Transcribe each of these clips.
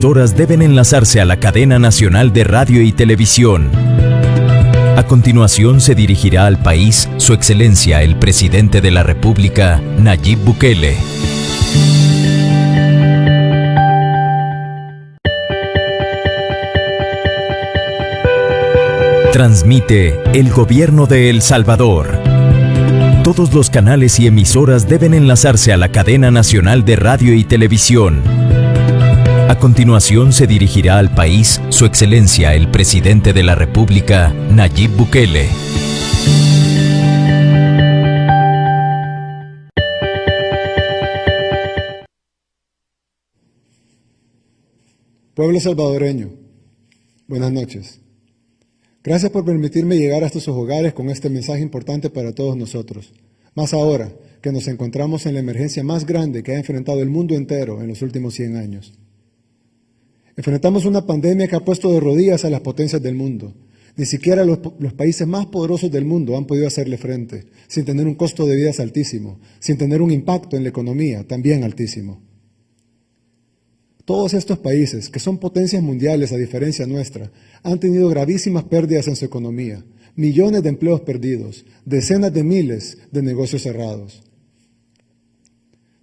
Horas deben enlazarse a la cadena nacional de radio y televisión. A continuación se dirigirá al país Su Excelencia el Presidente de la República, Nayib Bukele. Transmite el Gobierno de El Salvador. Todos los canales y emisoras deben enlazarse a la cadena nacional de radio y televisión. A continuación se dirigirá al país Su Excelencia el Presidente de la República, Nayib Bukele. Pueblo salvadoreño, buenas noches. Gracias por permitirme llegar hasta sus hogares con este mensaje importante para todos nosotros. Más ahora que nos encontramos en la emergencia más grande que ha enfrentado el mundo entero en los últimos 100 años. Enfrentamos una pandemia que ha puesto de rodillas a las potencias del mundo. Ni siquiera los países más poderosos del mundo han podido hacerle frente, sin tener un costo de vida altísimo, sin tener un impacto en la economía también altísimo. Todos estos países, que son potencias mundiales a diferencia nuestra, han tenido gravísimas pérdidas en su economía, millones de empleos perdidos, decenas de miles de negocios cerrados.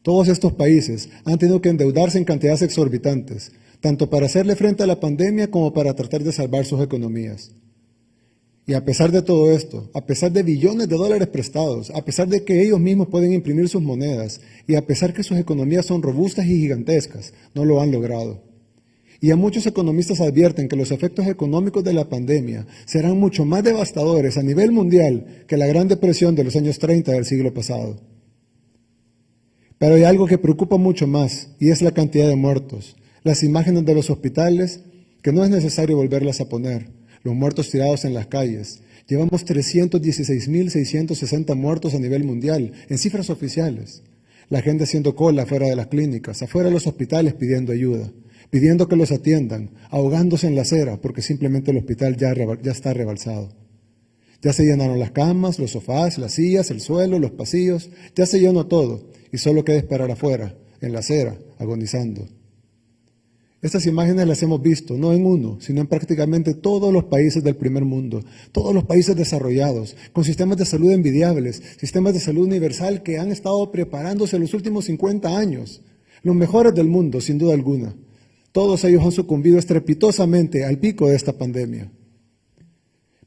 Todos estos países han tenido que endeudarse en cantidades exorbitantes, tanto para hacerle frente a la pandemia como para tratar de salvar sus economías. Y a pesar de todo esto, a pesar de billones de dólares prestados, a pesar de que ellos mismos pueden imprimir sus monedas, y a pesar que sus economías son robustas y gigantescas, no lo han logrado. Y a muchos economistas advierten que los efectos económicos de la pandemia serán mucho más devastadores a nivel mundial que la Gran Depresión de los años 30 del siglo pasado. Pero hay algo que preocupa mucho más, y es la cantidad de muertos. Las imágenes de los hospitales, que no es necesario volverlas a poner, los muertos tirados en las calles. Llevamos 316.660 muertos a nivel mundial, en cifras oficiales. La gente haciendo cola afuera de las clínicas, afuera de los hospitales pidiendo ayuda, pidiendo que los atiendan, ahogándose en la acera porque simplemente el hospital ya está rebalsado. Ya se llenaron las camas, los sofás, las sillas, el suelo, los pasillos, ya se llenó todo y solo queda esperar afuera, en la acera, agonizando. Estas imágenes las hemos visto, no en uno, sino en prácticamente todos los países del primer mundo, todos los países desarrollados, con sistemas de salud envidiables, sistemas de salud universal que han estado preparándose en los últimos 50 años, los mejores del mundo, sin duda alguna. Todos ellos han sucumbido estrepitosamente al pico de esta pandemia.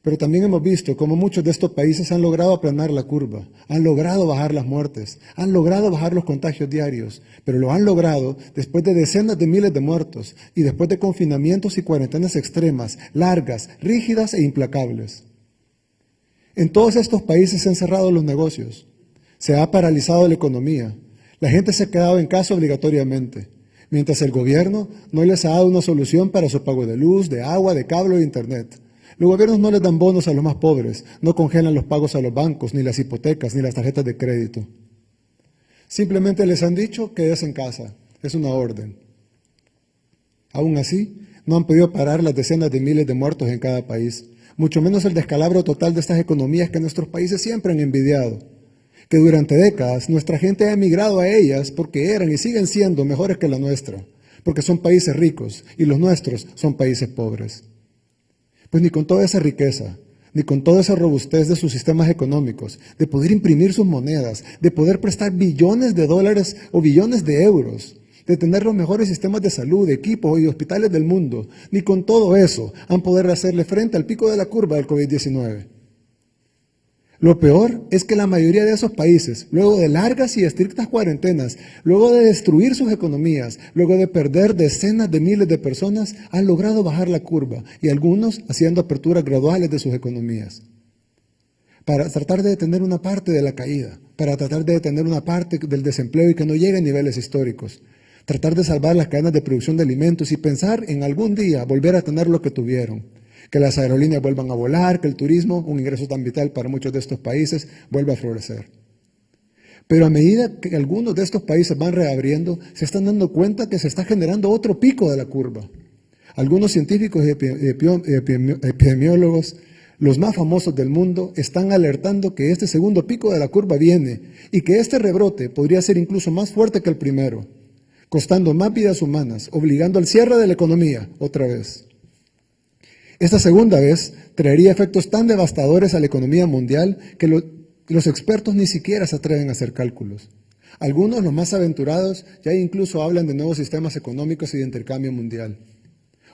Pero también hemos visto cómo muchos de estos países han logrado aplanar la curva, han logrado bajar las muertes, han logrado bajar los contagios diarios, pero lo han logrado después de decenas de miles de muertos y después de confinamientos y cuarentenas extremas, largas, rígidas e implacables. En todos estos países se han cerrado los negocios, se ha paralizado la economía, la gente se ha quedado en casa obligatoriamente, mientras el gobierno no les ha dado una solución para su pago de luz, de agua, de cable o de internet. Los gobiernos no les dan bonos a los más pobres, no congelan los pagos a los bancos, ni las hipotecas, ni las tarjetas de crédito. Simplemente les han dicho que es en casa, es una orden. Aún así, no han podido parar las decenas de miles de muertos en cada país, mucho menos el descalabro total de estas economías que nuestros países siempre han envidiado, que durante décadas nuestra gente ha emigrado a ellas porque eran y siguen siendo mejores que la nuestra, porque son países ricos y los nuestros son países pobres. Pues ni con toda esa riqueza, ni con toda esa robustez de sus sistemas económicos, de poder imprimir sus monedas, de poder prestar billones de dólares o billones de euros, de tener los mejores sistemas de salud, equipos y hospitales del mundo, ni con todo eso han podido hacerle frente al pico de la curva del COVID-19. Lo peor es que la mayoría de esos países, luego de largas y estrictas cuarentenas, luego de destruir sus economías, luego de perder decenas de miles de personas, han logrado bajar la curva y algunos haciendo aperturas graduales de sus economías. Para tratar de detener una parte de la caída, para tratar de detener una parte del desempleo y que no llegue a niveles históricos, tratar de salvar las cadenas de producción de alimentos y pensar en algún día volver a tener lo que tuvieron. Que las aerolíneas vuelvan a volar, que el turismo, un ingreso tan vital para muchos de estos países, vuelva a florecer. Pero a medida que algunos de estos países van reabriendo, se están dando cuenta que se está generando otro pico de la curva. Algunos científicos y epidemiólogos, los más famosos del mundo, están alertando que este segundo pico de la curva viene y que este rebrote podría ser incluso más fuerte que el primero, costando más vidas humanas, obligando al cierre de la economía otra vez. Esta segunda vez traería efectos tan devastadores a la economía mundial que los expertos ni siquiera se atreven a hacer cálculos. Algunos, los más aventurados, ya incluso hablan de nuevos sistemas económicos y de intercambio mundial.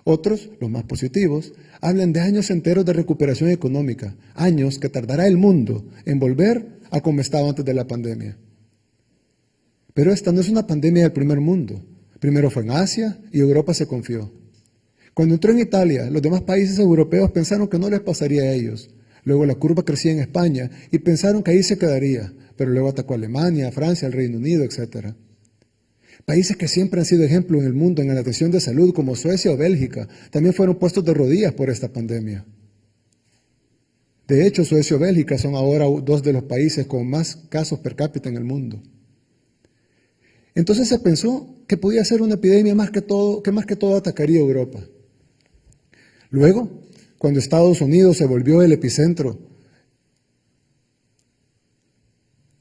Otros, los más positivos, hablan de años enteros de recuperación económica, años que tardará el mundo en volver a como estaba antes de la pandemia. Pero esta no es una pandemia del primer mundo. Primero fue en Asia y Europa se confió. Cuando entró en Italia, los demás países europeos pensaron que no les pasaría a ellos. Luego la curva crecía en España y pensaron que ahí se quedaría, pero luego atacó a Alemania, a Francia, al Reino Unido, etc. Países que siempre han sido ejemplo en el mundo en la atención de salud, como Suecia o Bélgica, también fueron puestos de rodillas por esta pandemia. De hecho, Suecia o Bélgica son ahora dos de los países con más casos per cápita en el mundo. Entonces se pensó que podía ser una epidemia que más que todo atacaría a Europa. Luego, cuando Estados Unidos se volvió el epicentro,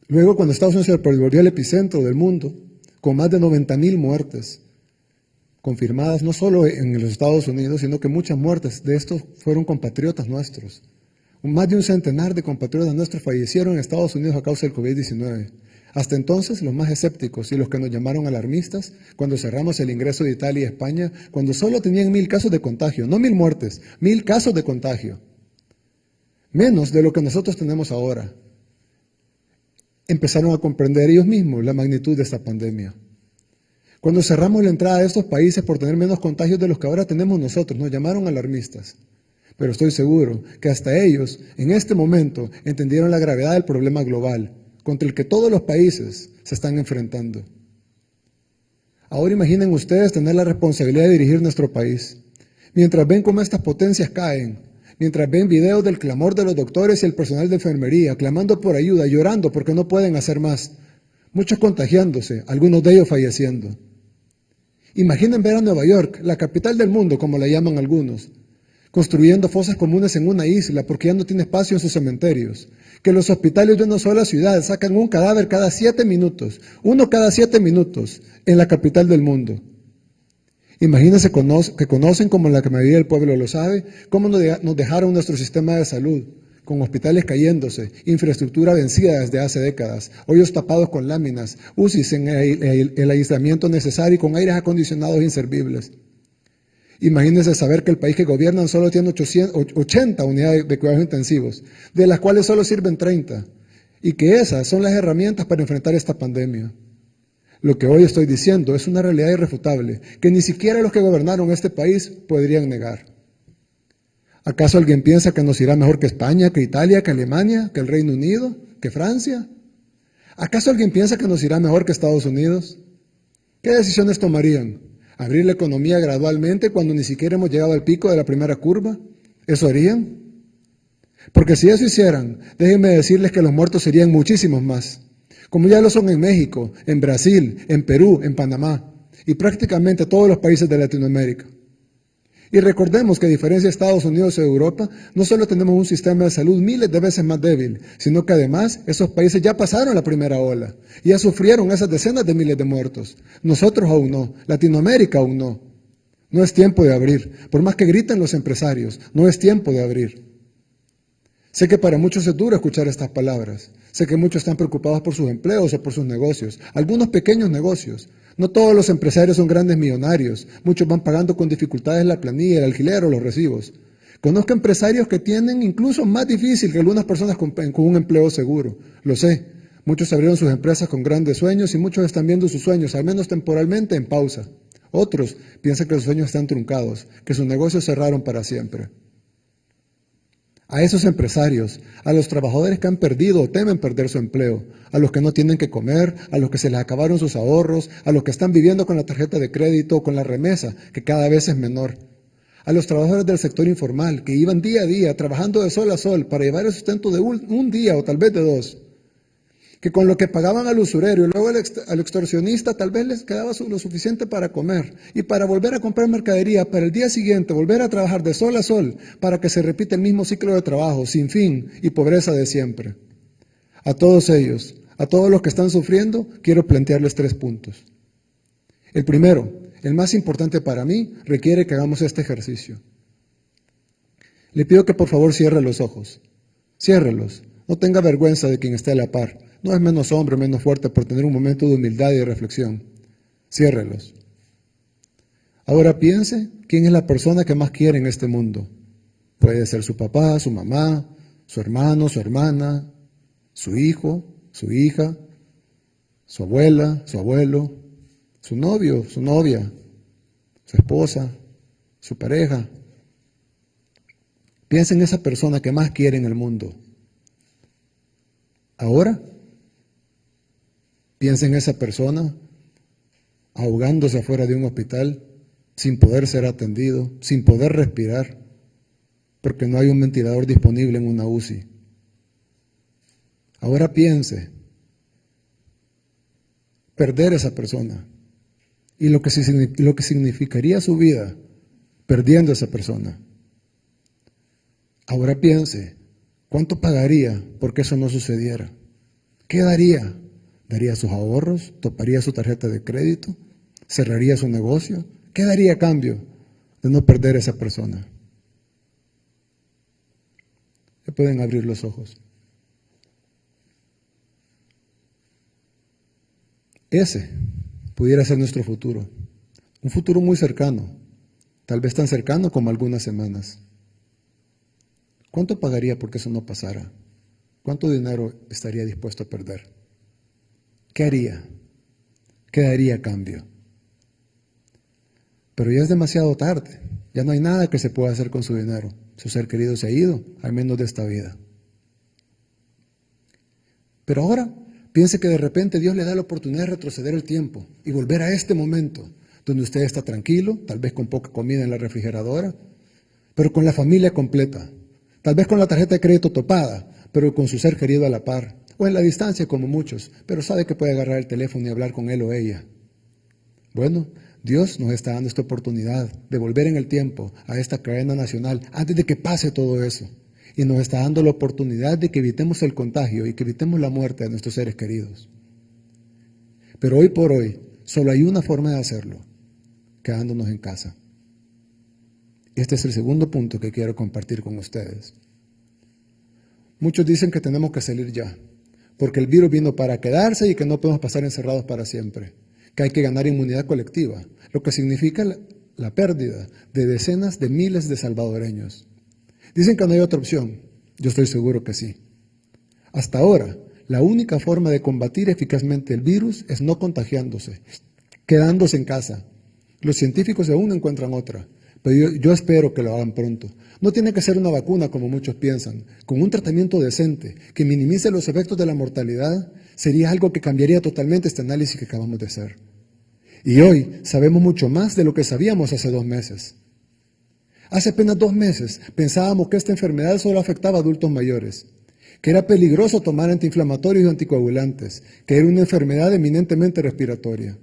del mundo, con más de 90,000 muertes confirmadas, no solo en los Estados Unidos, sino que muchas muertes de estos fueron compatriotas nuestros. Más de un centenar de compatriotas nuestros fallecieron en Estados Unidos a causa del COVID-19. Hasta entonces, los más escépticos y los que nos llamaron alarmistas, cuando cerramos el ingreso de Italia y España, cuando solo tenían 1,000 casos de contagio, no 1,000 muertes, 1,000 casos de contagio, menos de lo que nosotros tenemos ahora, empezaron a comprender ellos mismos la magnitud de esta pandemia. Cuando cerramos la entrada a estos países por tener menos contagios de los que ahora tenemos nosotros, nos llamaron alarmistas. Pero estoy seguro que hasta ellos, en este momento, entendieron la gravedad del problema global, contra el que todos los países se están enfrentando. Ahora imaginen ustedes tener la responsabilidad de dirigir nuestro país. Mientras ven cómo estas potencias caen, mientras ven videos del clamor de los doctores y el personal de enfermería, clamando por ayuda, llorando porque no pueden hacer más, muchos contagiándose, algunos de ellos falleciendo. Imaginen ver a Nueva York, la capital del mundo, como la llaman algunos, construyendo fosas comunes en una isla porque ya no tiene espacio en sus cementerios, que los hospitales de una sola ciudad sacan un cadáver cada 7 minutos, uno cada 7 minutos, en la capital del mundo. Imagínense que conocen, como la mayoría del pueblo lo sabe, cómo nos dejaron nuestro sistema de salud, con hospitales cayéndose, infraestructura vencida desde hace décadas, hoyos tapados con láminas, UCIs en el aislamiento necesario y con aires acondicionados inservibles. Imagínense saber que el país que gobiernan solo tiene 80 unidades de cuidados intensivos, de las cuales solo sirven 30, y que esas son las herramientas para enfrentar esta pandemia. Lo que hoy estoy diciendo es una realidad irrefutable, que ni siquiera los que gobernaron este país podrían negar. ¿Acaso alguien piensa que nos irá mejor que España, que Italia, que Alemania, que el Reino Unido, que Francia? ¿Acaso alguien piensa que nos irá mejor que Estados Unidos? ¿Qué decisiones tomarían? ¿Abrir la economía gradualmente cuando ni siquiera hemos llegado al pico de la primera curva? ¿Eso harían? Porque si eso hicieran, déjenme decirles que los muertos serían muchísimos más, como ya lo son en México, en Brasil, en Perú, en Panamá y prácticamente todos los países de Latinoamérica. Y recordemos que a diferencia de Estados Unidos y Europa, no solo tenemos un sistema de salud miles de veces más débil, sino que además esos países ya pasaron la primera ola y ya sufrieron esas decenas de miles de muertos. Nosotros aún no, Latinoamérica aún no. No es tiempo de abrir, por más que griten los empresarios, no es tiempo de abrir. Sé que para muchos es duro escuchar estas palabras. Sé que muchos están preocupados por sus empleos o por sus negocios, algunos pequeños negocios. No todos los empresarios son grandes millonarios. Muchos van pagando con dificultades la planilla, el alquiler o los recibos. Conozco empresarios que tienen incluso más difícil que algunas personas con un empleo seguro. Lo sé. Muchos abrieron sus empresas con grandes sueños y muchos están viendo sus sueños, al menos temporalmente, en pausa. Otros piensan que sus sueños están truncados, que sus negocios cerraron para siempre. A esos empresarios, a los trabajadores que han perdido o temen perder su empleo, a los que no tienen que comer, a los que se les acabaron sus ahorros, a los que están viviendo con la tarjeta de crédito o con la remesa, que cada vez es menor, a los trabajadores del sector informal, que iban día a día trabajando de sol a sol para llevar el sustento de un día o tal vez de 2, que con lo que pagaban al usurero y luego al extorsionista tal vez les quedaba lo suficiente para comer y para volver a comprar mercadería, para el día siguiente volver a trabajar de sol a sol para que se repita el mismo ciclo de trabajo, sin fin y pobreza de siempre. A todos ellos, a todos los que están sufriendo, quiero plantearles 3 puntos. El primero, el más importante para mí, requiere que hagamos este ejercicio. Le pido que por favor cierre los ojos. Ciérrelos. No tenga vergüenza de quien esté a la par. No es menos hombre, menos fuerte por tener un momento de humildad y de reflexión. Ciérrelos. Ahora piense quién es la persona que más quiere en este mundo. Puede ser su papá, su mamá, su hermano, su hermana, su hijo, su hija, su abuela, su abuelo, su novio, su novia, su esposa, su pareja. Piensa en esa persona que más quiere en el mundo. Ahora, piensa en esa persona ahogándose afuera de un hospital, sin poder ser atendido, sin poder respirar, porque no hay un ventilador disponible en una UCI. Ahora piense perder a esa persona y lo que significaría su vida perdiendo a esa persona. Ahora piense, ¿cuánto pagaría porque eso no sucediera? ¿Qué daría? ¿Daría sus ahorros? ¿Toparía su tarjeta de crédito? ¿Cerraría su negocio? ¿Qué daría a cambio de no perder a esa persona? Ya pueden abrir los ojos. Ese pudiera ser nuestro futuro. Un futuro muy cercano, tal vez tan cercano como algunas semanas. ¿Cuánto pagaría porque eso no pasara? ¿Cuánto dinero estaría dispuesto a perder? ¿Qué haría? ¿Qué daría a cambio? Pero ya es demasiado tarde. Ya no hay nada que se pueda hacer con su dinero. Su ser querido se ha ido, al menos de esta vida. Pero ahora piense que de repente Dios le da la oportunidad de retroceder el tiempo y volver a este momento donde usted está tranquilo, tal vez con poca comida en la refrigeradora, pero con la familia completa. Tal vez con la tarjeta de crédito topada, pero con su ser querido a la par, o en la distancia como muchos, pero sabe que puede agarrar el teléfono y hablar con él o ella. Bueno, Dios nos está dando esta oportunidad de volver en el tiempo a esta cadena nacional antes de que pase todo eso. Y nos está dando la oportunidad de que evitemos el contagio y que evitemos la muerte de nuestros seres queridos. Pero hoy por hoy, solo hay una forma de hacerlo, quedándonos en casa. Este es el segundo punto que quiero compartir con ustedes. Muchos dicen que tenemos que salir ya, porque el virus vino para quedarse y que no podemos pasar encerrados para siempre, que hay que ganar inmunidad colectiva, lo que significa la pérdida de decenas de miles de salvadoreños. Dicen que no hay otra opción. Yo estoy seguro que sí. Hasta ahora, la única forma de combatir eficazmente el virus es no contagiándose, quedándose en casa. Los científicos aún no encuentran otra, pero yo espero que lo hagan pronto. No tiene que ser una vacuna como muchos piensan. Con un tratamiento decente que minimice los efectos de la mortalidad, sería algo que cambiaría totalmente este análisis que acabamos de hacer. Y hoy sabemos mucho más de lo que sabíamos hace 2 meses. Hace apenas 2 meses pensábamos que esta enfermedad solo afectaba a adultos mayores, que era peligroso tomar antiinflamatorios y anticoagulantes, que era una enfermedad eminentemente respiratoria.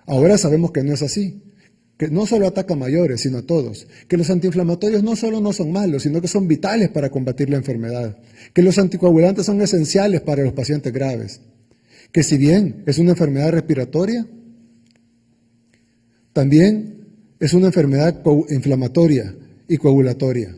Ahora sabemos que no es así, que no solo ataca a mayores, sino a todos, que los antiinflamatorios no solo no son malos, sino que son vitales para combatir la enfermedad, que los anticoagulantes son esenciales para los pacientes graves, que si bien es una enfermedad respiratoria, también es una enfermedad inflamatoria y coagulatoria.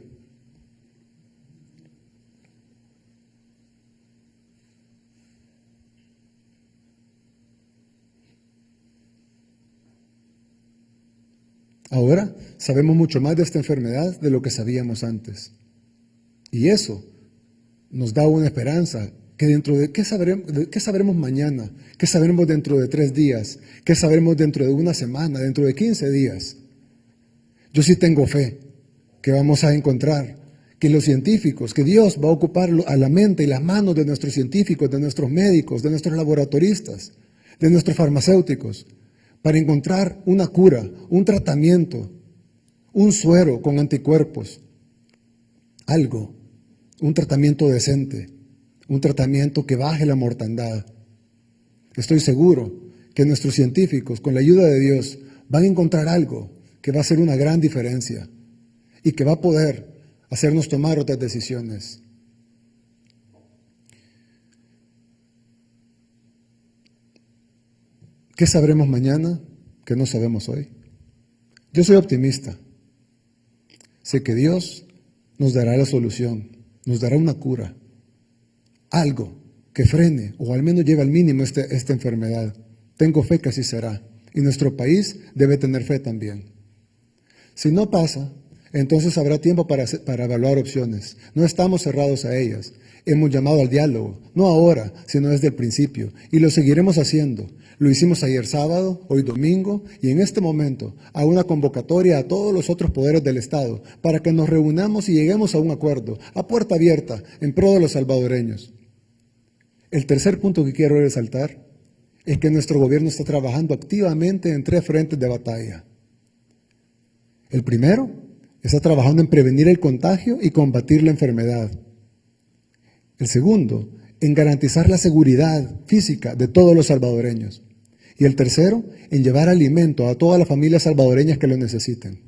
Ahora sabemos mucho más de esta enfermedad de lo que sabíamos antes. Y eso nos da una esperanza que dentro de ¿qué sabremos mañana? ¿Qué sabremos dentro de 3 días? ¿Qué sabremos dentro de 1 semana? ¿Dentro de 15 días? Yo sí tengo fe que vamos a encontrar que los científicos, que Dios va a ocupar a la mente y las manos de nuestros científicos, de nuestros médicos, de nuestros laboratoristas, de nuestros farmacéuticos, para encontrar una cura, un tratamiento, un suero con anticuerpos, algo, un tratamiento decente, un tratamiento que baje la mortandad. Estoy seguro que nuestros científicos, con la ayuda de Dios, van a encontrar algo que va a hacer una gran diferencia y que va a poder hacernos tomar otras decisiones. ¿Qué sabremos mañana que no sabemos hoy? Yo soy optimista. Sé que Dios nos dará la solución, nos dará una cura, algo que frene o al menos lleve al mínimo esta enfermedad. Tengo fe que así será y nuestro país debe tener fe también. Si no pasa, entonces habrá tiempo para evaluar opciones. No estamos cerrados a ellas. Hemos llamado al diálogo, no ahora, sino desde el principio, y lo seguiremos haciendo. Lo hicimos ayer sábado, hoy domingo, y en este momento hago una convocatoria a todos los otros poderes del Estado para que nos reunamos y lleguemos a un acuerdo, a puerta abierta, en pro de los salvadoreños. El tercer punto que quiero resaltar es que nuestro gobierno está trabajando activamente en 3 frentes de batalla. El primero, está trabajando en prevenir el contagio y combatir la enfermedad. El segundo, en garantizar la seguridad física de todos los salvadoreños. Y el tercero, en llevar alimento a todas las familias salvadoreñas que lo necesiten.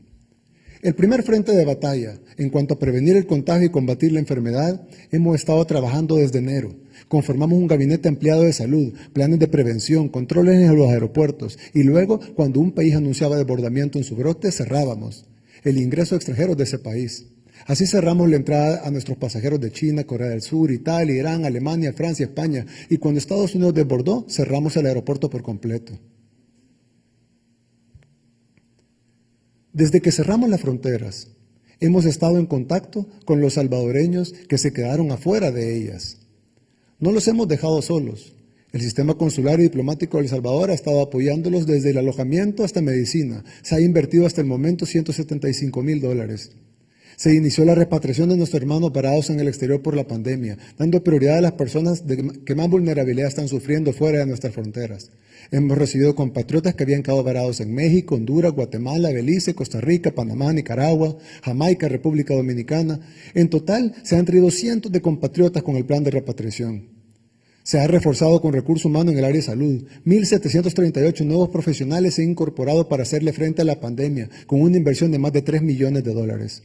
El primer frente de batalla, en cuanto a prevenir el contagio y combatir la enfermedad, hemos estado trabajando desde enero. Conformamos un gabinete ampliado de salud, planes de prevención, controles en los aeropuertos y luego, cuando un país anunciaba desbordamiento en su brote, cerrábamos el ingreso de extranjeros de ese país. Así cerramos la entrada a nuestros pasajeros de China, Corea del Sur, Italia, Irán, Alemania, Francia, España. Y cuando Estados Unidos desbordó, cerramos el aeropuerto por completo. Desde que cerramos las fronteras, hemos estado en contacto con los salvadoreños que se quedaron afuera de ellas. No los hemos dejado solos. El sistema consular y diplomático de El Salvador ha estado apoyándolos desde el alojamiento hasta medicina. Se ha invertido hasta el momento $175,000. Se inició la repatriación de nuestros hermanos varados en el exterior por la pandemia, dando prioridad a las personas que más vulnerabilidad están sufriendo fuera de nuestras fronteras. Hemos recibido compatriotas que habían quedado varados en México, Honduras, Guatemala, Belice, Costa Rica, Panamá, Nicaragua, Jamaica, República Dominicana. En total, se han traído cientos de compatriotas con el plan de repatriación. Se ha reforzado con recurso humano en el área de salud. 1,738 nuevos profesionales se han incorporado para hacerle frente a la pandemia, con una inversión de más de $3 millones.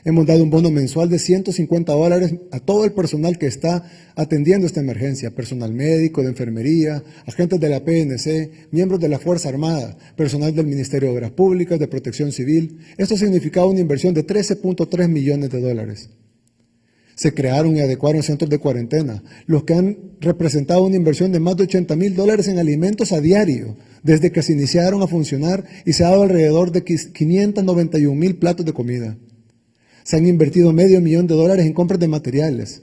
Hemos dado un bono mensual de $150 a todo el personal que está atendiendo esta emergencia, personal médico, de enfermería, agentes de la PNC, miembros de la Fuerza Armada, personal del Ministerio de Obras Públicas, de Protección Civil. Esto significaba una inversión de $13.3 millones. Se crearon y adecuaron centros de cuarentena, los que han representado una inversión de más de $80,000 en alimentos a diario, desde que se iniciaron a funcionar, y se ha dado alrededor de 591,000 platos de comida. Se han invertido $500,000 en compras de materiales.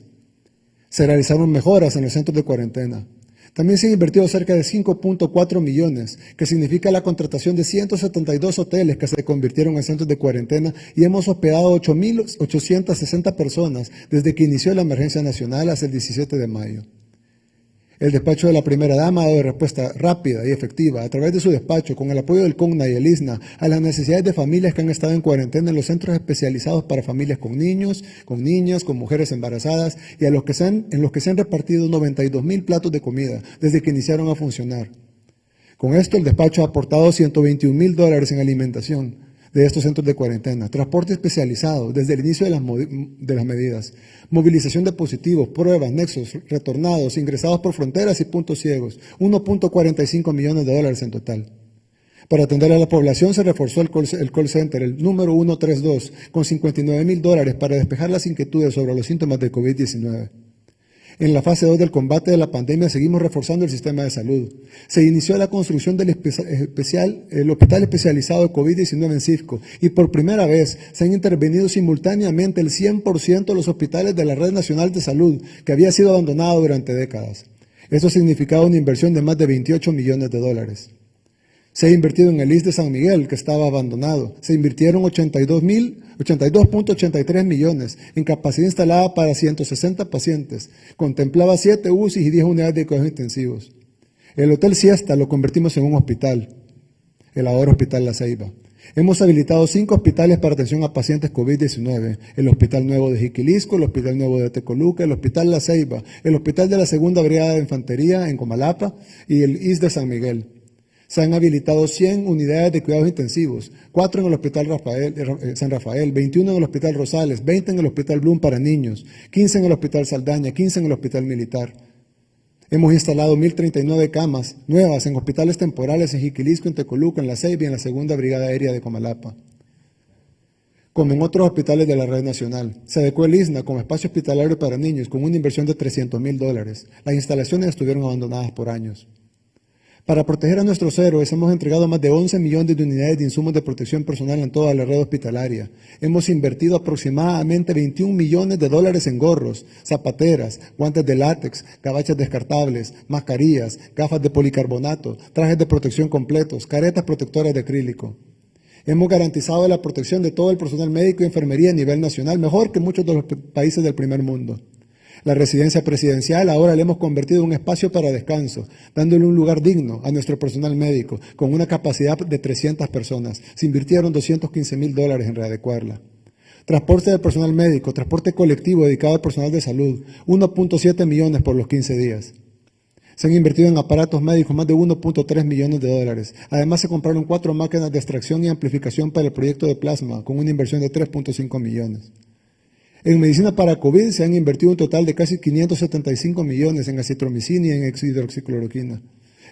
Se realizaron mejoras en los centros de cuarentena. También se han invertido cerca de 5.4 millones, que significa la contratación de 172 hoteles que se convirtieron en centros de cuarentena, y hemos hospedado 8.860 personas desde que inició la emergencia nacional hasta el 17 de mayo. El despacho de la primera dama ha dado respuesta rápida y efectiva a través de su despacho, con el apoyo del CONNA y el ISNA, a las necesidades de familias que han estado en cuarentena en los centros especializados para familias con niños, con niñas, con mujeres embarazadas, y en los que se han repartido 92,000 platos de comida desde que iniciaron a funcionar. Con esto, el despacho ha aportado $121,000 en alimentación de estos centros de cuarentena, transporte especializado desde el inicio de las medidas, movilización de positivos, pruebas, nexos, retornados, ingresados por fronteras y puntos ciegos, $1.45 millones en total. Para atender a la población se reforzó el call center, el número 132, con $59,000 para despejar las inquietudes sobre los síntomas de COVID-19. En la fase 2 del combate de la pandemia seguimos reforzando el sistema de salud. Se inició la construcción del Hospital Especializado de COVID-19 en CIFCO, y por primera vez se han intervenido simultáneamente el 100% de los hospitales de la Red Nacional de Salud, que había sido abandonado durante décadas. Esto significaba una inversión de más de $28 millones. Se ha invertido en el ISSSTE de San Miguel, que estaba abandonado. Se invirtieron 82.83 millones en capacidad instalada para 160 pacientes. Contemplaba 7 UCIs y 10 unidades de cuidados intensivos. El Hotel Siesta lo convertimos en un hospital, el ahora Hospital La Ceiba. Hemos habilitado 5 hospitales para atención a pacientes COVID-19, el Hospital Nuevo de Jiquilisco, el Hospital Nuevo de Tecoluca, el Hospital La Ceiba, el Hospital de la Segunda Brigada de Infantería en Comalapa y el ISSSTE de San Miguel. Se han habilitado 100 unidades de cuidados intensivos, 4 en el Hospital San Rafael, 21 en el Hospital Rosales, 20 en el Hospital Bloom para niños, 15 en el Hospital Saldaña, 15 en el Hospital Militar. Hemos instalado 1.039 camas nuevas en hospitales temporales en Jiquilisco, en Tecoluca, en La Ceiba y en la Segunda Brigada Aérea de Comalapa, como en otros hospitales de la red nacional. Se adecuó el ISNA como espacio hospitalario para niños con una inversión de $300.000. Las instalaciones estuvieron abandonadas por años. Para proteger a nuestros héroes hemos entregado más de 11 millones de unidades de insumos de protección personal en toda la red hospitalaria. Hemos invertido aproximadamente $21 millones en gorros, zapateras, guantes de látex, cabachas descartables, mascarillas, gafas de policarbonato, trajes de protección completos, caretas protectoras de acrílico. Hemos garantizado la protección de todo el personal médico y enfermería a nivel nacional, mejor que muchos de los países del primer mundo. La residencia presidencial ahora la hemos convertido en un espacio para descanso, dándole un lugar digno a nuestro personal médico, con una capacidad de 300 personas. Se invirtieron $215.000 en readecuarla. Transporte del personal médico, transporte colectivo dedicado al personal de salud, 1.7 millones por los 15 días. Se han invertido en aparatos médicos más de $1.3 millones. Además, se compraron 4 máquinas de extracción y amplificación para el proyecto de plasma, con una inversión de $3.5 millones. En medicina para COVID se han invertido un total de casi 575 millones en acitromicina y en hidroxicloroquina.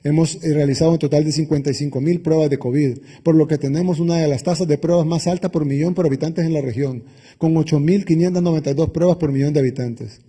Hemos realizado un total de 55.000 pruebas de COVID, por lo que tenemos una de las tasas de pruebas más altas por millón por habitantes en la región, con 8.592 pruebas por millón de habitantes.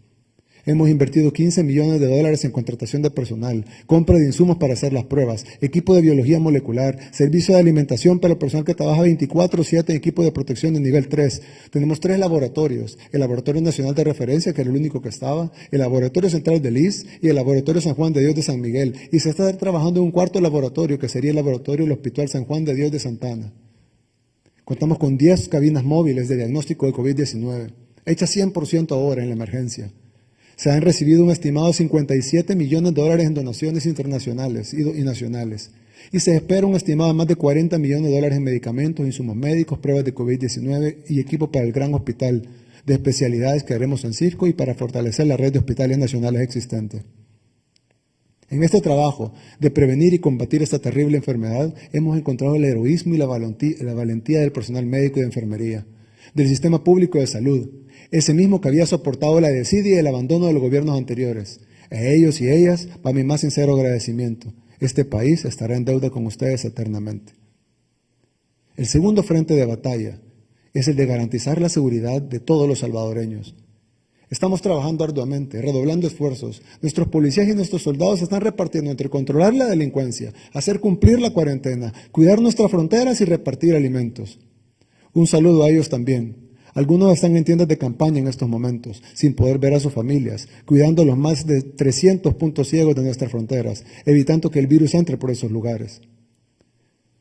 Hemos invertido $15 millones en contratación de personal, compra de insumos para hacer las pruebas, equipo de biología molecular, servicio de alimentación para el personal que trabaja 24/7 en equipo de protección de nivel 3. Tenemos 3 laboratorios, el Laboratorio Nacional de Referencia, que era el único que estaba, el Laboratorio Central del IS y el Laboratorio San Juan de Dios de San Miguel. Y se está trabajando en un 4º laboratorio, que sería el Laboratorio del Hospital San Juan de Dios de Santa Ana. Contamos con 10 cabinas móviles de diagnóstico de COVID-19, hechas 100% ahora en la emergencia. Se han recibido un estimado $57 millones en donaciones internacionales y nacionales. Y se espera un estimado de más de $40 millones en medicamentos, insumos médicos, pruebas de COVID-19 y equipo para el gran hospital de especialidades que haremos en Circo y para fortalecer la red de hospitales nacionales existentes. En este trabajo de prevenir y combatir esta terrible enfermedad, hemos encontrado el heroísmo y la valentía del personal médico y de enfermería, del sistema público de salud, ese mismo que había soportado la desidia y el abandono de los gobiernos anteriores. A ellos y ellas va mi más sincero agradecimiento. Este país estará en deuda con ustedes eternamente. El segundo frente de batalla es el de garantizar la seguridad de todos los salvadoreños. Estamos trabajando arduamente, redoblando esfuerzos. Nuestros policías y nuestros soldados se están repartiendo entre controlar la delincuencia, hacer cumplir la cuarentena, cuidar nuestras fronteras y repartir alimentos. Un saludo a ellos también. Algunos están en tiendas de campaña en estos momentos, sin poder ver a sus familias, cuidando los más de 300 puntos ciegos de nuestras fronteras, evitando que el virus entre por esos lugares.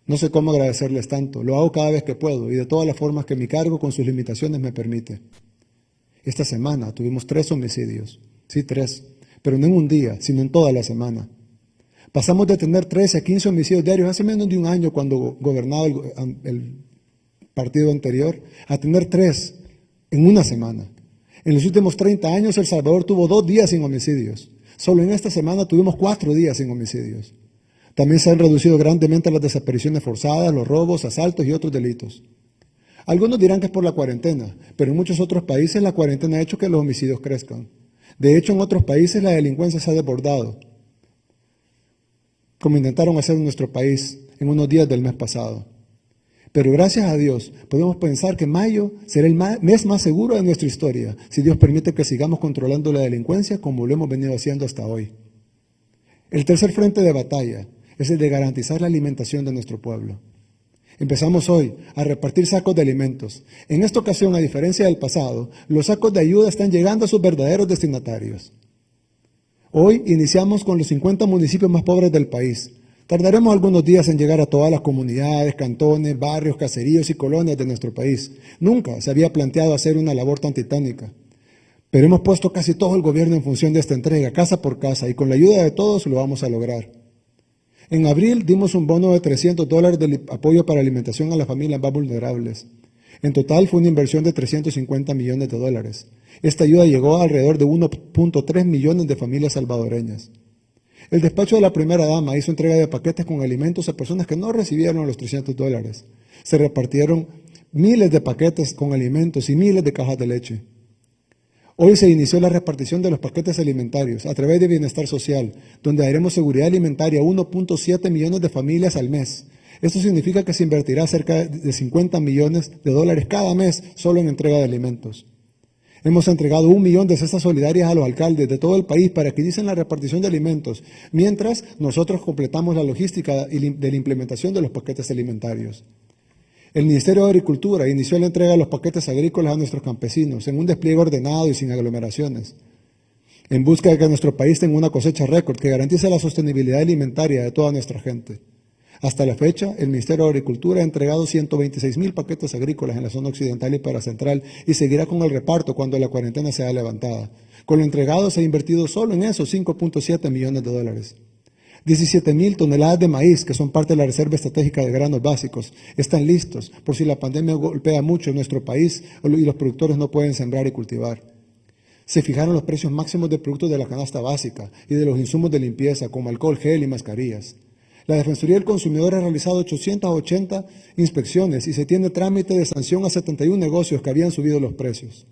No sé cómo agradecerles tanto, lo hago cada vez que puedo y de todas las formas que mi cargo con sus limitaciones me permite. Esta semana tuvimos 3 homicidios, sí 3, pero no en un día, sino en toda la semana. Pasamos de tener 13 a 15 homicidios diarios hace menos de un año cuando gobernaba el partido anterior, a tener 3 en una semana. En los últimos 30 años El Salvador tuvo 2 días sin homicidios. Solo en esta semana tuvimos 4 días sin homicidios. También se han reducido grandemente las desapariciones forzadas, los robos, asaltos y otros delitos. Algunos dirán que es por la cuarentena, pero en muchos otros países la cuarentena ha hecho que los homicidios crezcan. De hecho, en otros países la delincuencia se ha desbordado, como intentaron hacer en nuestro país en unos días del mes pasado. Pero gracias a Dios podemos pensar que mayo será el mes más seguro de nuestra historia, si Dios permite que sigamos controlando la delincuencia como lo hemos venido haciendo hasta hoy. El tercer frente de batalla es el de garantizar la alimentación de nuestro pueblo. Empezamos hoy a repartir sacos de alimentos. En esta ocasión, a diferencia del pasado, los sacos de ayuda están llegando a sus verdaderos destinatarios. Hoy iniciamos con los 50 municipios más pobres del país. Tardaremos algunos días en llegar a todas las comunidades, cantones, barrios, caseríos y colonias de nuestro país. Nunca se había planteado hacer una labor tan titánica. Pero hemos puesto casi todo el gobierno en función de esta entrega, casa por casa, y con la ayuda de todos lo vamos a lograr. En abril dimos un bono de $300 de apoyo para alimentación a las familias más vulnerables. En total fue una inversión de $350 millones. Esta ayuda llegó a alrededor de 1.3 millones de familias salvadoreñas. El despacho de la primera dama hizo entrega de paquetes con alimentos a personas que no recibieron los $300. Se repartieron miles de paquetes con alimentos y miles de cajas de leche. Hoy se inició la repartición de los paquetes alimentarios a través de Bienestar Social, donde daremos seguridad alimentaria a 1.7 millones de familias al mes. Esto significa que se invertirá cerca de 50 millones de dólares cada mes solo en entrega de alimentos. Hemos entregado 1 millón de cestas solidarias a los alcaldes de todo el país para que inicien la repartición de alimentos, mientras nosotros completamos la logística de la implementación de los paquetes alimentarios. El Ministerio de Agricultura inició la entrega de los paquetes agrícolas a nuestros campesinos en un despliegue ordenado y sin aglomeraciones, en busca de que nuestro país tenga una cosecha récord que garantice la sostenibilidad alimentaria de toda nuestra gente. Hasta la fecha, el Ministerio de Agricultura ha entregado 126,000 paquetes agrícolas en la zona occidental y paracentral y seguirá con el reparto cuando la cuarentena sea levantada. Con lo entregado se ha invertido solo en eso 5.7 millones de dólares. 17,000 toneladas de maíz, que son parte de la Reserva Estratégica de Granos Básicos, están listos por si la pandemia golpea mucho en nuestro país y los productores no pueden sembrar y cultivar. Se fijaron los precios máximos de productos de la canasta básica y de los insumos de limpieza, como alcohol, gel y mascarillas. La Defensoría del Consumidor ha realizado 880 inspecciones y se tiene trámite de sanción a 71 negocios que habían subido los precios.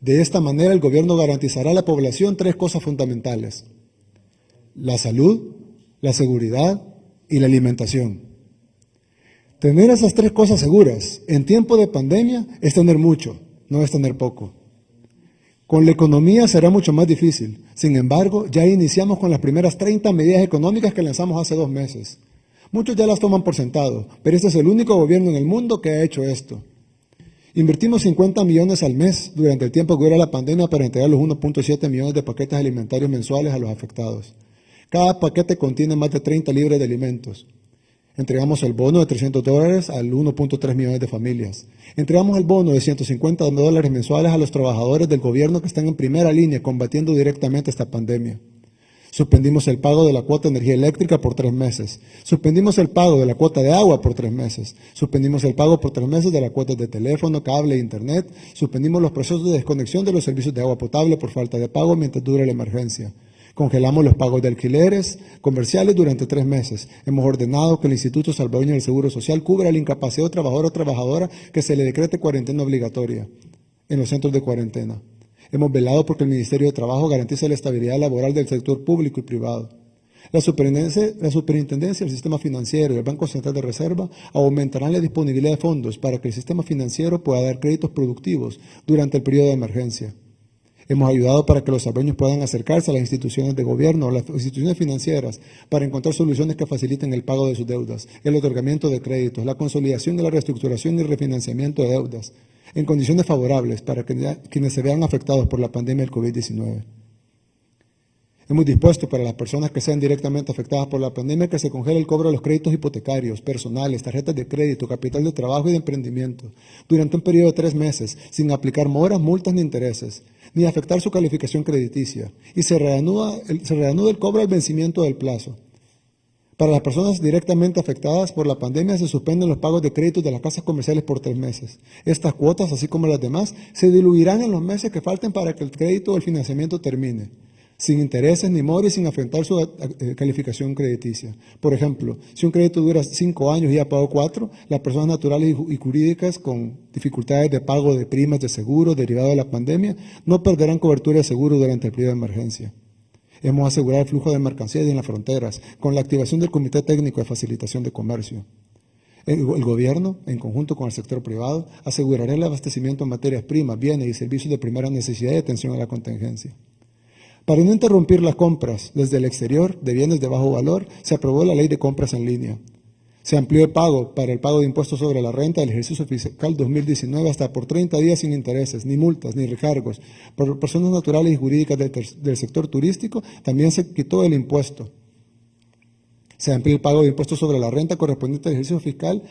De esta manera, el gobierno garantizará a la población 3 cosas fundamentales: la salud, la seguridad y la alimentación. Tener esas 3 cosas seguras en tiempo de pandemia es tener mucho, no es tener poco. Con la economía será mucho más difícil. Sin embargo, ya iniciamos con las primeras 30 medidas económicas que lanzamos hace 2 meses. Muchos ya las toman por sentado, pero este es el único gobierno en el mundo que ha hecho esto. Invertimos 50 millones al mes durante el tiempo que dura la pandemia para entregar los 1.7 millones de paquetes alimentarios mensuales a los afectados. Cada paquete contiene más de 30 libras de alimentos. Entregamos el bono de $300 al 1.3 millones de familias. Entregamos el bono de $150 mensuales a los trabajadores del gobierno que están en primera línea combatiendo directamente esta pandemia. Suspendimos el pago de la cuota de energía eléctrica por 3 meses. Suspendimos el pago de la cuota de agua por 3 meses. Suspendimos el pago por 3 meses de la cuota de teléfono, cable e internet. Suspendimos los procesos de desconexión de los servicios de agua potable por falta de pago mientras dure la emergencia. Congelamos los pagos de alquileres comerciales durante 3 meses. Hemos ordenado que el Instituto Salvadoreño del Seguro Social cubra la incapacidad de trabajador o trabajadora que se le decrete cuarentena obligatoria en los centros de cuarentena. Hemos velado porque el Ministerio de Trabajo garantice la estabilidad laboral del sector público y privado. La Superintendencia del Sistema Financiero y el Banco Central de Reserva aumentarán la disponibilidad de fondos para que el sistema financiero pueda dar créditos productivos durante el periodo de emergencia. Hemos ayudado para que los salvadoreños puedan acercarse a las instituciones de gobierno, a las instituciones financieras, para encontrar soluciones que faciliten el pago de sus deudas, el otorgamiento de créditos, la consolidación de la reestructuración y refinanciamiento de deudas, en condiciones favorables para quienes se vean afectados por la pandemia del COVID-19. Hemos dispuesto para las personas que sean directamente afectadas por la pandemia que se congele el cobro de los créditos hipotecarios, personales, tarjetas de crédito, capital de trabajo y de emprendimiento durante un periodo de 3 meses, sin aplicar moras, multas ni intereses, ni afectar su calificación crediticia, y se reanuda el cobro al vencimiento del plazo. Para las personas directamente afectadas por la pandemia se suspenden los pagos de créditos de las casas comerciales por 3 meses. Estas cuotas, así como las demás, se diluirán en los meses que falten para que el crédito o el financiamiento termine, sin intereses ni moras y sin afectar su calificación crediticia. Por ejemplo, si un crédito dura 5 años y ha pagado 4, las personas naturales y jurídicas con dificultades de pago de primas de seguro derivado de la pandemia no perderán cobertura de seguro durante el periodo de emergencia. Hemos asegurado el flujo de mercancías en las fronteras con la activación del Comité Técnico de Facilitación de Comercio. El gobierno, en conjunto con el sector privado, asegurará el abastecimiento de materias primas, bienes y servicios de primera necesidad y atención a la contingencia. Para no interrumpir las compras desde el exterior de bienes de bajo valor, se aprobó la Ley de Compras en Línea. Se amplió el pago para el pago de impuestos sobre la renta del ejercicio fiscal 2019 hasta por 30 días sin intereses, ni multas, ni recargos. Por personas naturales y jurídicas del sector turístico también se quitó el impuesto. Se amplió el pago de impuestos sobre la renta correspondiente al ejercicio fiscal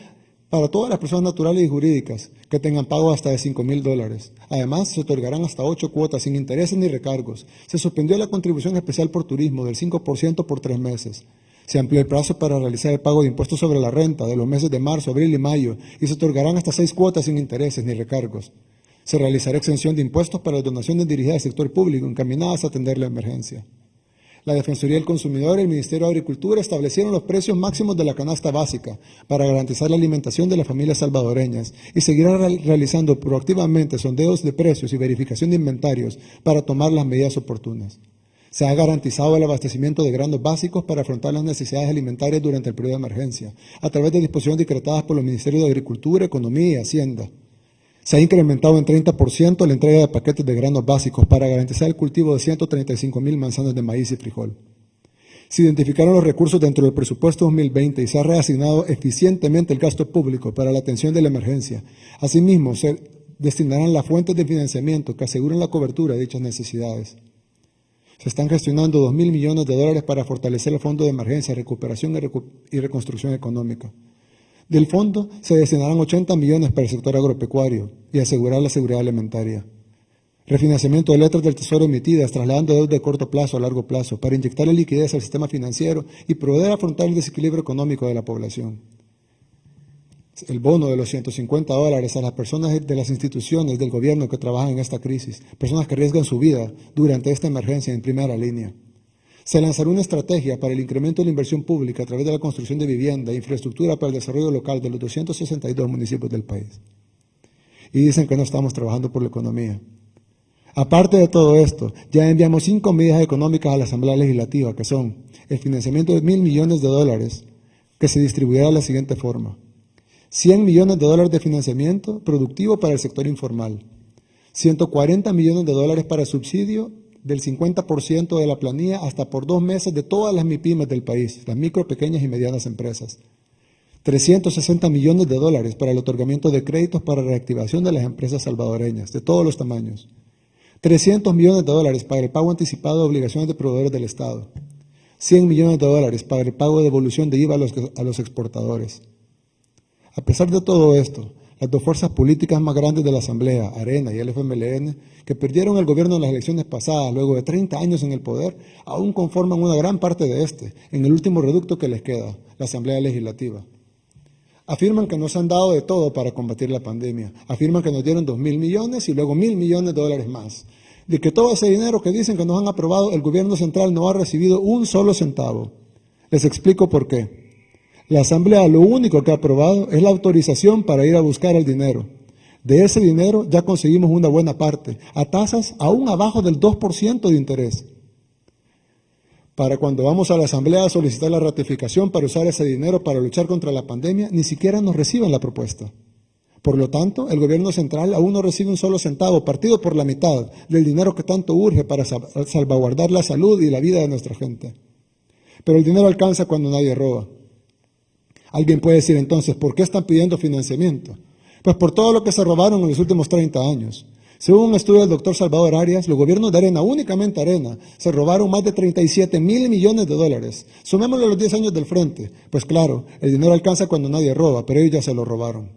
para todas las personas naturales y jurídicas que tengan pago hasta de $5,000. Además, se otorgarán hasta 8 cuotas sin intereses ni recargos. Se suspendió la contribución especial por turismo del 5% por 3 meses. Se amplió el plazo para realizar el pago de impuestos sobre la renta de los meses de marzo, abril y mayo y se otorgarán hasta 6 cuotas sin intereses ni recargos. Se realizará exención de impuestos para las donaciones dirigidas al sector público encaminadas a atender la emergencia. La Defensoría del Consumidor y el Ministerio de Agricultura establecieron los precios máximos de la canasta básica para garantizar la alimentación de las familias salvadoreñas y seguirán realizando proactivamente sondeos de precios y verificación de inventarios para tomar las medidas oportunas. Se ha garantizado el abastecimiento de granos básicos para afrontar las necesidades alimentarias durante el periodo de emergencia, a través de disposiciones decretadas por los Ministerios de Agricultura, Economía y Hacienda. Se ha incrementado en 30% la entrega de paquetes de granos básicos para garantizar el cultivo de 135,000 manzanas de maíz y frijol. Se identificaron los recursos dentro del presupuesto 2020 y se ha reasignado eficientemente el gasto público para la atención de la emergencia. Asimismo, se destinarán las fuentes de financiamiento que aseguren la cobertura de dichas necesidades. Se están gestionando 2,000 millones de dólares para fortalecer el Fondo de Emergencia, Recuperación y Reconstrucción Económica. Del fondo se destinarán 80 millones para el sector agropecuario y asegurar la seguridad alimentaria. Refinanciamiento de letras del Tesoro emitidas, trasladando deuda de corto plazo a largo plazo para inyectarle liquidez al sistema financiero y poder afrontar el desequilibrio económico de la población. El bono de los $150 a las personas de las instituciones del gobierno que trabajan en esta crisis, personas que arriesgan su vida durante esta emergencia en primera línea. Se lanzará una estrategia para el incremento de la inversión pública a través de la construcción de vivienda e infraestructura para el desarrollo local de los 262 municipios del país. Y dicen que no estamos trabajando por la economía. Aparte de todo esto, ya enviamos 5 medidas económicas a la Asamblea Legislativa, que son el financiamiento de $1,000 millones que se distribuirá de la siguiente forma: $100 millones de financiamiento productivo para el sector informal, $140 millones para subsidio del 50% de la planilla hasta por 2 meses de todas las MIPYMES del país, las micro, pequeñas y medianas empresas. $360 millones para el otorgamiento de créditos para reactivación de las empresas salvadoreñas, de todos los tamaños. $300 millones para el pago anticipado de obligaciones de proveedores del Estado. $100 millones para el pago de devolución de IVA a los exportadores. A pesar de todo esto, las dos fuerzas políticas más grandes de la Asamblea, Arena y el FMLN, que perdieron el gobierno en las elecciones pasadas luego de 30 años en el poder, aún conforman una gran parte de en el último reducto que les queda, la Asamblea Legislativa. Afirman que nos han dado de todo para combatir la pandemia. Afirman que nos dieron 2,000 millones y luego $1,000 millones más. De que todo ese dinero que dicen que nos han aprobado, el gobierno central no ha recibido un solo centavo. Les explico por qué. La Asamblea lo único que ha aprobado es la autorización para ir a buscar el dinero. De ese dinero ya conseguimos una buena parte, a tasas aún abajo del 2% de interés. Para cuando vamos a la Asamblea a solicitar la ratificación para usar ese dinero para luchar contra la pandemia, ni siquiera nos reciben la propuesta. Por lo tanto, el gobierno central aún no recibe un solo centavo, partido por la mitad del dinero que tanto urge para salvaguardar la salud y la vida de nuestra gente. Pero el dinero alcanza cuando nadie roba. Alguien puede decir entonces, ¿por qué están pidiendo financiamiento? Pues por todo lo que se robaron en los últimos 30 años. Según un estudio del doctor Salvador Arias, los gobiernos de Arena, únicamente Arena, se robaron más de $37,000 millones. Sumémosle los 10 años del frente. Pues claro, el dinero alcanza cuando nadie roba, pero ellos ya se lo robaron.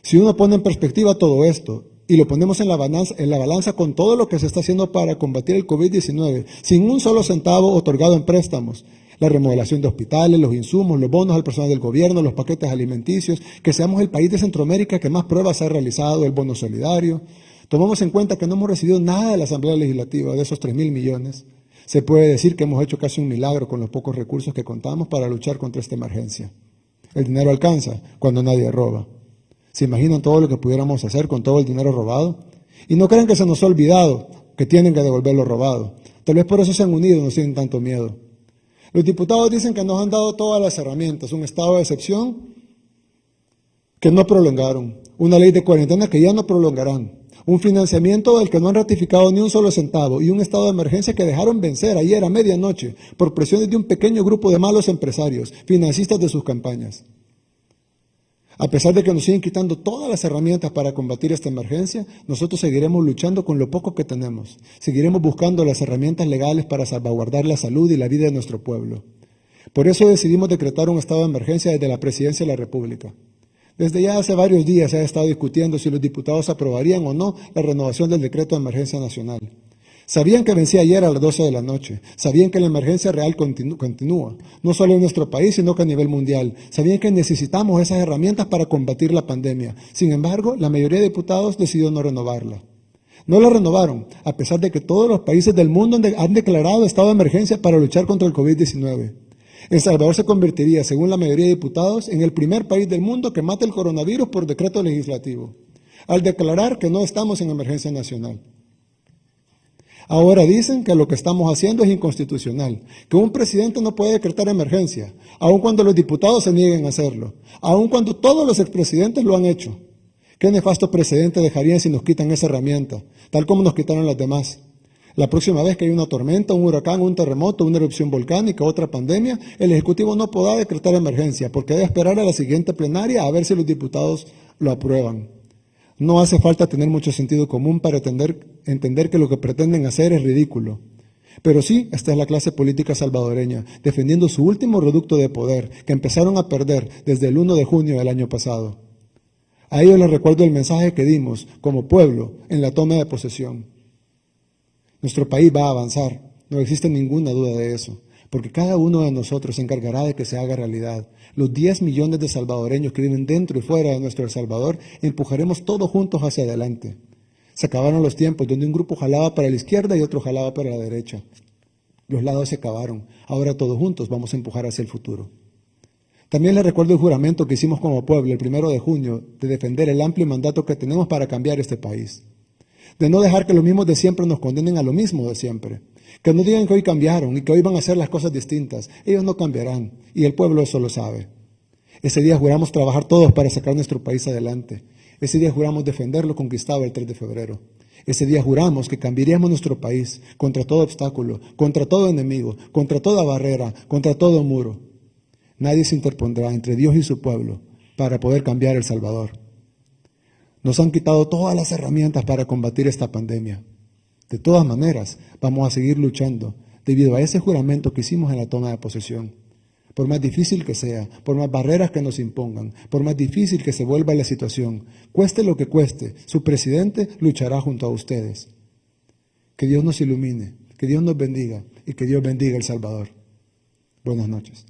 Si uno pone en perspectiva todo esto y lo ponemos en la balanza con todo lo que se está haciendo para combatir el COVID-19, sin un solo centavo otorgado en préstamos, la remodelación de hospitales, los insumos, los bonos al personal del gobierno, los paquetes alimenticios, que seamos el país de Centroamérica que más pruebas ha realizado, el bono solidario. Tomamos en cuenta que no hemos recibido nada de la Asamblea Legislativa, de esos 3,000 millones. Se puede decir que hemos hecho casi un milagro con los pocos recursos que contamos para luchar contra esta emergencia. El dinero alcanza cuando nadie roba. ¿Se imaginan todo lo que pudiéramos hacer con todo el dinero robado? Y no crean que se nos ha olvidado que tienen que devolver lo robado. Tal vez por eso se han unido y no tienen tanto miedo. Los diputados dicen que nos han dado todas las herramientas, un estado de excepción que no prolongaron, una ley de cuarentena que ya no prolongarán, un financiamiento del que no han ratificado ni un solo centavo y un estado de emergencia que dejaron vencer ayer a medianoche por presiones de un pequeño grupo de malos empresarios, financistas de sus campañas. A pesar de que nos siguen quitando todas las herramientas para combatir esta emergencia, nosotros seguiremos luchando con lo poco que tenemos. Seguiremos buscando las herramientas legales para salvaguardar la salud y la vida de nuestro pueblo. Por eso decidimos decretar un estado de emergencia desde la Presidencia de la República. Desde ya hace varios días se ha estado discutiendo si los diputados aprobarían o no la renovación del decreto de emergencia nacional. Sabían que vencía ayer a las 12 de la noche. Sabían que la emergencia real continúa, no solo en nuestro país, sino que a nivel mundial. Sabían que necesitamos esas herramientas para combatir la pandemia. Sin embargo, la mayoría de diputados decidió no renovarla. No la renovaron, a pesar de que todos los países del mundo han declarado estado de emergencia para luchar contra el COVID-19. El Salvador se convertiría, según la mayoría de diputados, en el primer país del mundo que mate el coronavirus por decreto legislativo, al declarar que no estamos en emergencia nacional. Ahora dicen que lo que estamos haciendo es inconstitucional, que un presidente no puede decretar emergencia, aun cuando los diputados se nieguen a hacerlo, aun cuando todos los expresidentes lo han hecho. ¿Qué nefasto precedente dejarían si nos quitan esa herramienta, tal como nos quitaron las demás? La próxima vez que hay una tormenta, un huracán, un terremoto, una erupción volcánica, otra pandemia, el Ejecutivo no podrá decretar emergencia porque debe esperar a la siguiente plenaria a ver si los diputados lo aprueban. No hace falta tener mucho sentido común para entender que lo que pretenden hacer es ridículo. Pero sí, esta es la clase política salvadoreña, defendiendo su último reducto de poder, que empezaron a perder desde el 1 de junio del año pasado. A ellos les recuerdo el mensaje que dimos como pueblo en la toma de posesión. Nuestro país va a avanzar, no existe ninguna duda de eso, porque cada uno de nosotros se encargará de que se haga realidad. Los 10 millones de salvadoreños que viven dentro y fuera de nuestro El Salvador, empujaremos todos juntos hacia adelante. Se acabaron los tiempos donde un grupo jalaba para la izquierda y otro jalaba para la derecha. Los lados se acabaron, ahora todos juntos vamos a empujar hacia el futuro. También les recuerdo el juramento que hicimos como pueblo el 1 de junio de defender el amplio mandato que tenemos para cambiar este país. De no dejar que los mismos de siempre nos condenen a lo mismo de siempre. Que no digan que hoy cambiaron y que hoy van a hacer las cosas distintas. Ellos no cambiarán y el pueblo eso lo sabe. Ese día juramos trabajar todos para sacar nuestro país adelante. Ese día juramos defender lo conquistado el 3 de febrero. Ese día juramos que cambiaríamos nuestro país contra todo obstáculo, contra todo enemigo, contra toda barrera, contra todo muro. Nadie se interpondrá entre Dios y su pueblo para poder cambiar El Salvador. Nos han quitado todas las herramientas para combatir esta pandemia. De todas maneras, vamos a seguir luchando debido a ese juramento que hicimos en la toma de posesión. Por más difícil que sea, por más barreras que nos impongan, por más difícil que se vuelva la situación, cueste lo que cueste, su presidente luchará junto a ustedes. Que Dios nos ilumine, que Dios nos bendiga y que Dios bendiga El Salvador. Buenas noches.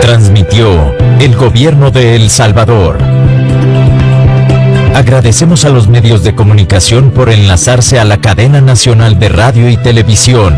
Transmitió el Gobierno de El Salvador. Agradecemos a los medios de comunicación por enlazarse a la cadena nacional de radio y televisión.